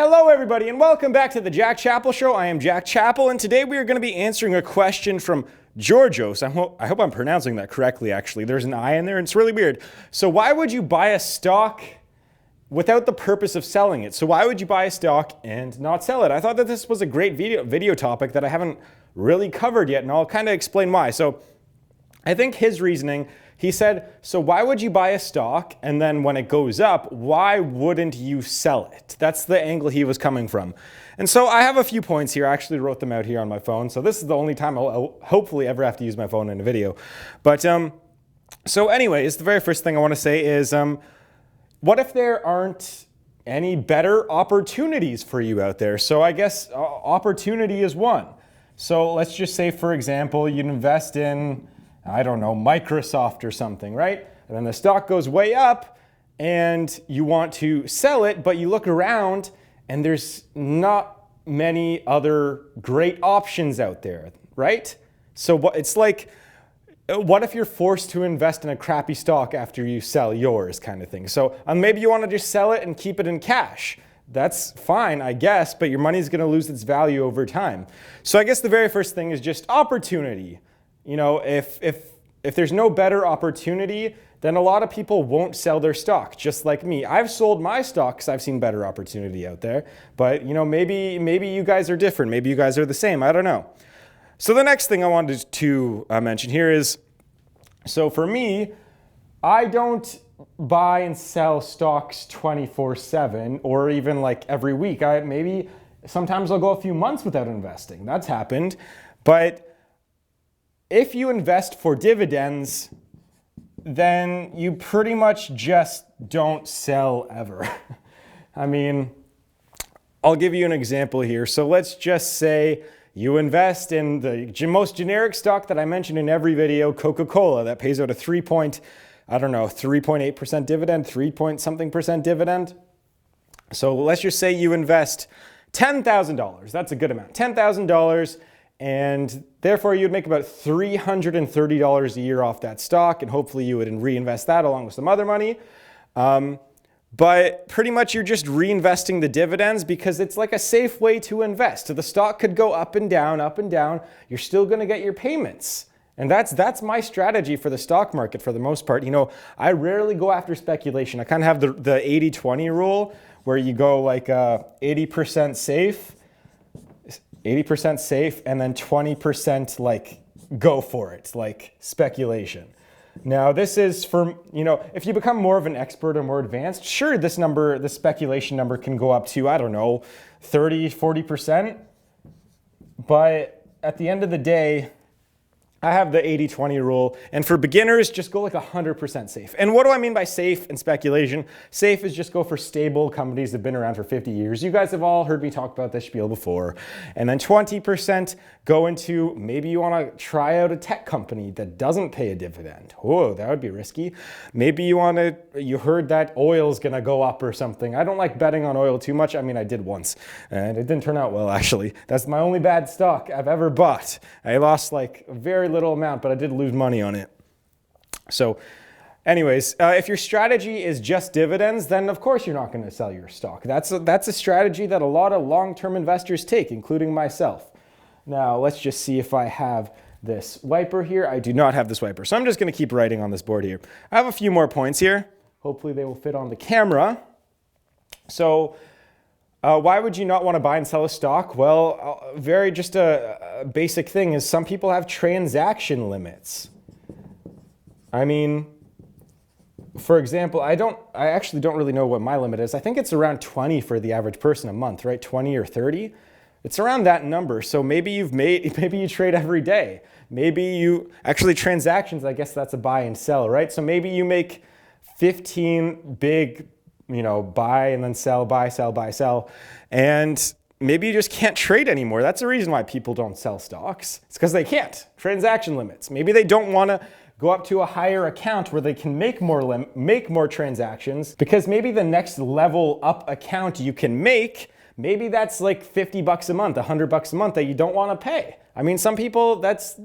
Hello everybody and welcome back to the Jack Chapple Show. I am Jack Chapple and today we are going to be answering a question from Georgios. I hope I'm pronouncing that correctly actually. There's an I in there and it's really weird. So why would you buy a stock without the purpose of selling it? So why would you buy a stock and not sell it? I thought that this was a great video topic that I haven't really covered yet, and I'll kind of explain why. So I think his reasoning, he said, so why would you buy a stock and then when it goes up, why wouldn't you sell it? That's the angle he was coming from. And so I have a few points here. I actually wrote them out here on my phone. So this is the only time I'll hopefully ever have to use my phone in a video. But so anyways, the very first thing I want to say is, what if there aren't any better opportunities for you out there? So I guess opportunity is one. So let's just say, for example, you invest in, I don't know, Microsoft or something, right? And then the stock goes way up and you want to sell it, but you look around and there's not many other great options out there, right? So it's like, what if you're forced to invest in a crappy stock after you sell yours kind of thing? So maybe you want to just sell it and keep it in cash. That's fine, I guess, but your money's going to lose its value over time. So I guess the very first thing is just opportunity. You know, if there's no better opportunity, then a lot of people won't sell their stock, just like me. I've sold my stock because I've seen better opportunity out there. But, you know, maybe you guys are different. Maybe you guys are the same. I don't know. So the next thing I wanted to mention here is, so for me, I don't buy and sell stocks 24/7 or even like every week. Maybe sometimes I'll go a few months without investing. That's happened. But if you invest for dividends, then you pretty much just don't sell ever. I mean, I'll give you an example here. So let's just say you invest in the most generic stock that I mentioned in every video, Coca-Cola, that pays out a 3.8% dividend, 3-point-something% dividend. So let's just say you invest $10,000. That's a good amount, $10,000. And therefore, you'd make about $330 a year off that stock, and hopefully you would reinvest that along with some other money. But pretty much you're just reinvesting the dividends because it's like a safe way to invest. So the stock could go up and down, up and down. You're still going to get your payments. And that's my strategy for the stock market for the most part. You know, I rarely go after speculation. I kind of have the 80-20 rule where you go like 80% safe, and then 20% like go for it, like speculation. Now this is for, you know, if you become more of an expert or more advanced, sure, this speculation number can go up to, I don't know, 30-40%. But at the end of the day, I have the 80-20 rule, and for beginners, just go like 100% safe. And what do I mean by safe and speculation? Safe is just go for stable companies that have been around for 50 years. You guys have all heard me talk about this spiel before. And then 20% go into, maybe you want to try out a tech company that doesn't pay a dividend. Oh, that would be risky. Maybe you heard that oil's going to go up or something. I don't like betting on oil too much. I mean, I did once, and it didn't turn out well, actually. That's my only bad stock I've ever bought. I lost like a very little amount, but I did lose money on it. So anyways, if your strategy is just dividends, then of course you're not going to sell your stock. That's a strategy that a lot of long-term investors take, including myself. Now let's just see if I have this wiper here. I do not have this wiper, so I'm just going to keep writing on this board here. I have a few more points here. Hopefully they will fit on the camera. So why would you not want to buy and sell a stock? Well, just a basic thing is some people have transaction limits. I mean, for example, I actually don't really know what my limit is. I think it's around 20 for the average person a month, right? 20 or 30. It's around that number. So maybe you trade every day. Actually transactions, I guess that's a buy and sell, right? So maybe you make 15 big, buy and then sell, buy, sell, buy, sell. And maybe you just can't trade anymore. That's the reason why people don't sell stocks. It's because they can't. Transaction limits. Maybe they don't want to go up to a higher account where they can make more transactions, because maybe the next level up account you can make maybe that's like 50 bucks a month, 100 bucks a month that you don't want to pay. I mean, some people, that's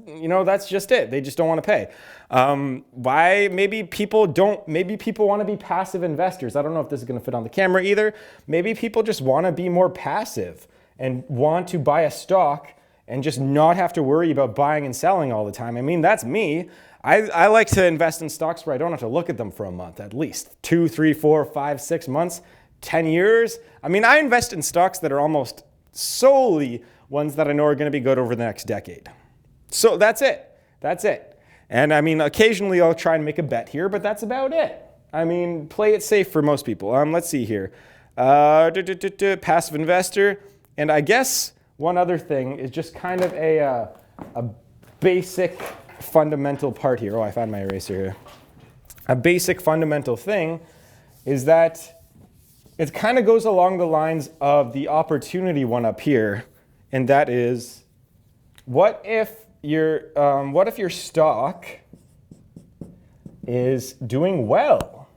just it. They just don't want to pay. Why? Maybe people want to be passive investors. I don't know if this is going to fit on the camera either. Maybe people just want to be more passive and want to buy a stock and just not have to worry about buying and selling all the time. I mean, that's me. I like to invest in stocks where I don't have to look at them for a month, at least 2, 3, 4, 5, 6 months, 10 years. I mean, I invest in stocks that are almost solely ones that I know are going to be good over the next decade. So that's it. That's it. And I mean, occasionally I'll try and make a bet here, but that's about it. I mean, play it safe for most people. Let's see here. Passive investor. And I guess one other thing is just kind of a basic fundamental part here. Oh, I found my eraser here. A basic fundamental thing is that it kind of goes along the lines of the opportunity one up here, and that is, what if your stock is doing well?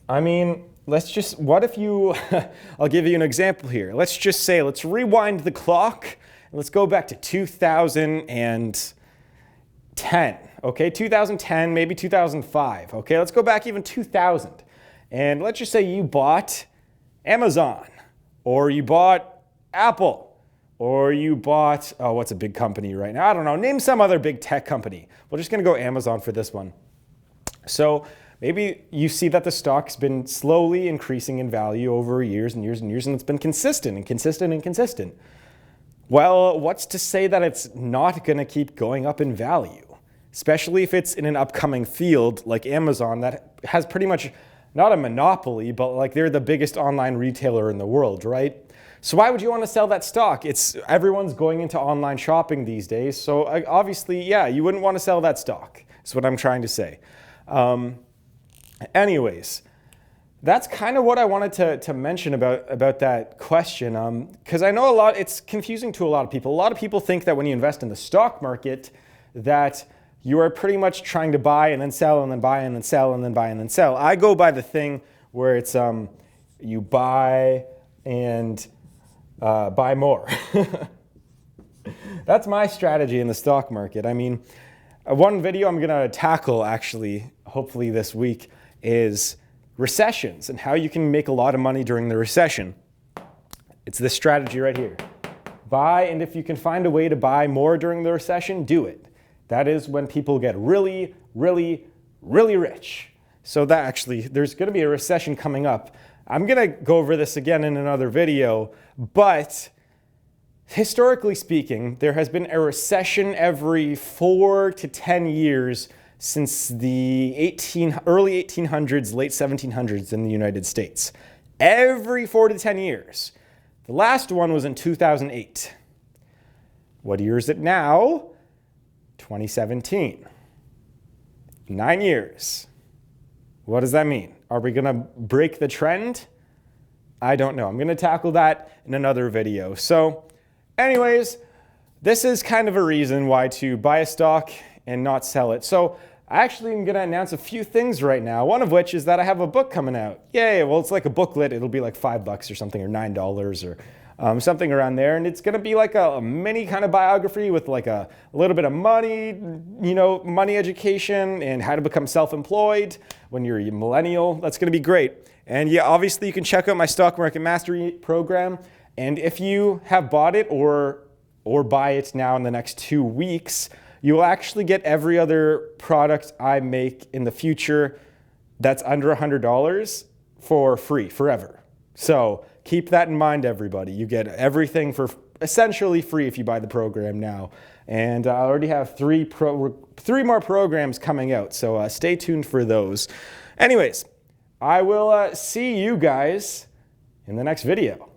I mean, what if you, I'll give you an example here. Let's just say, let's rewind the clock. Let's go back to 2010, okay? 2010, maybe 2005, okay? Let's go back even 2000. And let's just say you bought Amazon, or you bought Apple, or you bought, what's a big company right now? I don't know, name some other big tech company. We're just gonna go Amazon for this one. So maybe you see that the stock's been slowly increasing in value over years and years and years, and it's been consistent and consistent and consistent. Well, what's to say that it's not going to keep going up in value, especially if it's in an upcoming field like Amazon that has pretty much not a monopoly, but like they're the biggest online retailer in the world, right? So why would you want to sell that stock? Everyone's going into online shopping these days, so obviously, yeah, you wouldn't want to sell that stock, is what I'm trying to say. Anyways, that's kind of what I wanted to mention about that question, because I know it's confusing to a lot of people. A lot of people think that when you invest in the stock market that you are pretty much trying to buy and then sell and then buy and then sell and then buy and then sell. I go by the thing where it's you buy and buy more. That's my strategy in the stock market. I mean, one video I'm going to tackle actually, hopefully this week, is recessions and how you can make a lot of money during the recession. It's this strategy right here. Buy, and if you can find a way to buy more during the recession, do it. That is when people get really, really, really rich. So that actually, there's going to be a recession coming up. I'm going to go over this again in another video, but historically speaking, there has been a recession every 4 to 10 years since the early 1800s, late 1700s in the United States. Every 4 to 10 years. The last one was in 2008. What year is it now? 2017. 9 years. What does that mean? Are we going to break the trend? I don't know. I'm going to tackle that in another video. So anyways, this is kind of a reason why to buy a stock and not sell it. So I actually am going to announce a few things right now, one of which is that I have a book coming out. Yay, well, it's like a booklet. It'll be like $5 or something, or $9 or something around there. And it's going to be like a mini kind of biography with like a little bit of money, money education and how to become self-employed when you're a millennial. That's going to be great. And yeah, obviously you can check out my Stock Market Mastery program. And if you have bought it or buy it now in the next 2 weeks, you will actually get every other product I make in the future that's under $100 for free forever. So keep that in mind, everybody. You get everything for essentially free if you buy the program now. And I already have three more programs coming out, so stay tuned for those. Anyways, I will see you guys in the next video.